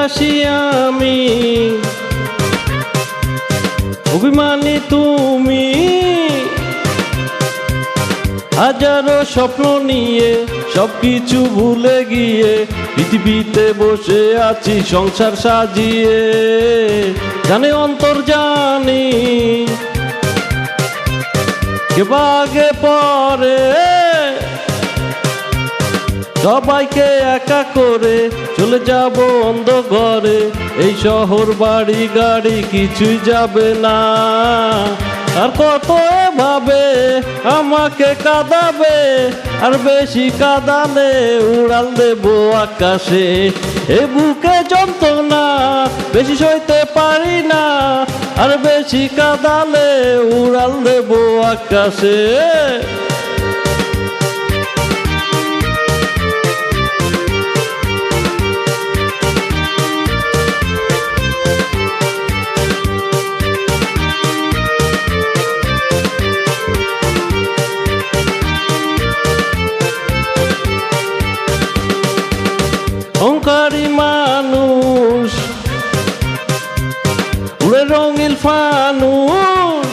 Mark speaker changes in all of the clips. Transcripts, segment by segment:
Speaker 1: দাসী আমি, অভিমানী তুমি। হাজারো স্বপ্ন নিয়ে সবকিছু ভুলে গিয়ে পৃথিবীতে বসে আছি সংসার সাজিয়ে। জানে অন্তর জানি কে বাগে পরে, সবাইকে একা করে চলে যাব অন্ধ ঘরে। এই শহর বাড়ি গাড়ি কিছুই যাবে না, আর কত ভাবে আমাকে কাঁদাবে, আর বেশি কাঁদালে উড়াল দেব আকাশে। এ বুকে যন্ত্রণা বেশি সইতে পারি না, আর বেশি কাঁদালে উড়াল দেব আকাশে। অহংকারী মানুষ উড়ে রঙিল ফানুষ,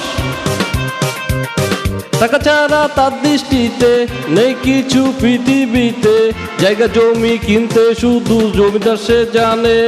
Speaker 1: টাকা ছাড়া তার দৃষ্টিতে নেই কিছু পৃথিবীতে। জায়গা জমি কিনতে শুধু জমিদার সে জানে,